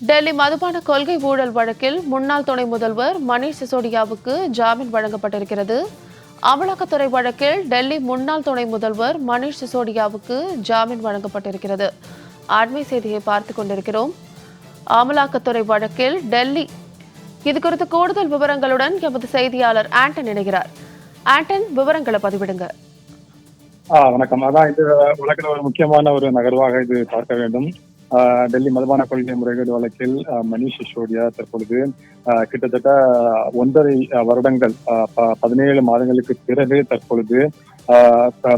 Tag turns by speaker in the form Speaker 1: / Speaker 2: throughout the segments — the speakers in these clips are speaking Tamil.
Speaker 1: டெல்லி மதுபான கொள்கை ஊழல் வழக்கில் முன்னாள் துணை முதல்வர் மணீஷ் சிசோடியாவுக்கு ஜாமீன் வழங்கப்பட்டிருக்கிறது. அமலாக்கத்துறை வழக்கில் டெல்லி முன்னாள் துணை முதல்வர் மணீஷ் சிசோடியாவுக்கு ஜாமீன் வழங்கப்பட்டிருக்கிறது. அண்மை செய்தியை பார்த்துக் கொண்டிருக்கிறோம். அமலாக்கத்துறை வழக்கில் டெல்லி இதுகுறித்து கூடுதல் விவரங்களுடன் எமது செய்தியாளர் ஆண்டன் இணைகிறார். ஆண்டன், விவரங்களை பதிவிடுங்க.
Speaker 2: வணக்கம். அதான் இந்த வழக்கில் ஒரு முக்கியமான ஒரு நகர்வாக இது பார்க்க வேண்டும். டெல்லி மதுபான கொள்கை முறைகேடு வழக்கில் மணீஷ் சிசோடியா தற்பொழுது கிட்டத்தட்ட 1.5 வருடங்கள் 17 மாதங்களுக்கு பிறகு தற்பொழுது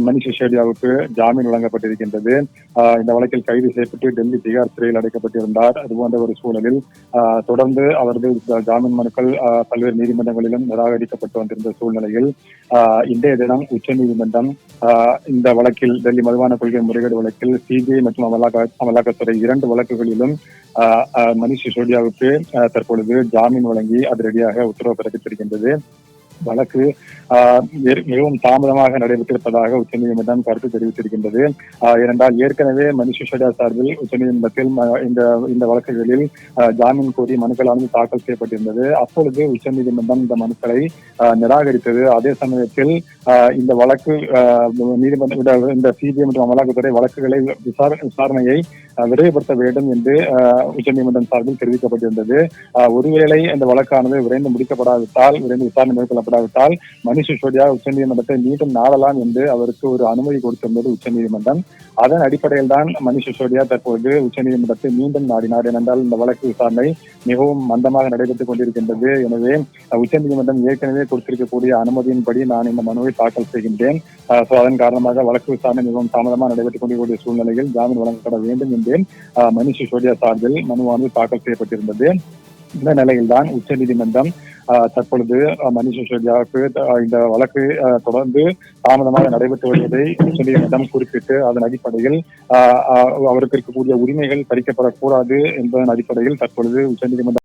Speaker 2: மணீஷ் சிசோடியாவுக்கு ஜாமீன் வழங்கப்பட்டிருக்கின்றது. இந்த வழக்கில் கைது செய்யப்பட்டு டெல்லி திகார் சிறையில் அடைக்கப்பட்டிருந்தார். அதுபோன்ற ஒரு சூழலில் தொடர்ந்து அவரது ஜாமீன் மனுக்கள் பல்வேறு நீதிமன்றங்களிலும் நிராகரிக்கப்பட்டு வந்திருந்த சூழ்நிலையில் இன்றைய தினம் உச்சநீதிமன்றம் இந்த வழக்கில் டெல்லி மதுபான கொள்கை முறைகேடு வழக்கில் சிபிஐ மற்றும் அமலாக்கத்துறை 2 வழக்குகளிலும் மணீஷ் சிசோடியாவுக்கு தற்பொழுது ஜாமீன் வழங்கி அதிரடியாக உத்தரவு பிறப்பித்திருக்கின்றது. வழக்கு மிகவும் தாமதமாக நடைபெற்றிருப்பதாக உச்சநீதிமன்றம் கருத்து தெரிவித்திருக்கின்றது. ஏனென்றால் ஏற்கனவே மணீஷ் சிசோடியா சார்பில் உச்சநீதிமன்றத்தில் இந்த வழக்குகளில் ஜாமீன் கோரி மனுக்களானது தாக்கல் செய்யப்பட்டிருந்தது. அப்பொழுது உச்சநீதிமன்றம் இந்த மனுக்களை நிராகரித்தது. அதே சமயத்தில் இந்த வழக்கு இந்த சிபிஐ மற்றும் அமலாக்கத்துறை வழக்குகளை விசாரணையை விரைவுபடுத்த வேண்டும் என்று உச்சநீதிமன்றம் சார்பில் தெரிவிக்கப்பட்டிருந்தது. ஒருவேளை இந்த வழக்கானது விரைந்து விசாரணை மேற்கொள்ளப்படாவிட்டால் மணீஷ் சிசோடியா உச்சநீதிமன்றத்தை மீண்டும் நாடலாம் என்று அவருக்கு ஒரு அனுமதி கொடுத்திருந்தது உச்சநீதிமன்றம். அதன் அடிப்படையில் தான் மணீஷ் சிசோடியா தற்போது உச்சநீதிமன்றத்தை மீண்டும் நாடினார். ஏனென்றால் இந்த வழக்கு விசாரணை மிகவும் மந்தமாக நடைபெற்றுக் கொண்டிருக்கின்றது. எனவே உச்சநீதிமன்றம் ஏற்கனவே கொடுத்திருக்கக்கூடிய அனுமதியின்படி நான் இந்த மனுவை தாக்கல் செய்கின்றேன். அதன் காரணமாக வழக்கு விசாரணை மிகவும் தாமதமாக நடைபெற்றுக் கொண்டிருக்கூடிய சூழ்நிலையில் ஜாமீன் வழங்கப்பட வேண்டும் என்று மணீஷ் சிசோடியா சார்பில் மனுவானது தாக்கல் செய்யப்பட்டிருந்தது. இந்த நிலையில்தான் உச்சநீதிமன்றம் தற்பொழுது மணீஷ் சிசோடியாவுக்கு இந்த வழக்கு தொடர்ந்து தாமதமாக நடைபெற்று வருவதை உச்சநீதிமன்றம் குறிப்பிட்டு அதன் அடிப்படையில் அவருக்கு இருக்கக்கூடிய உரிமைகள் பறிக்கப்படக்கூடாது என்பதன் அடிப்படையில் தற்பொழுது உச்சநீதிமன்றம்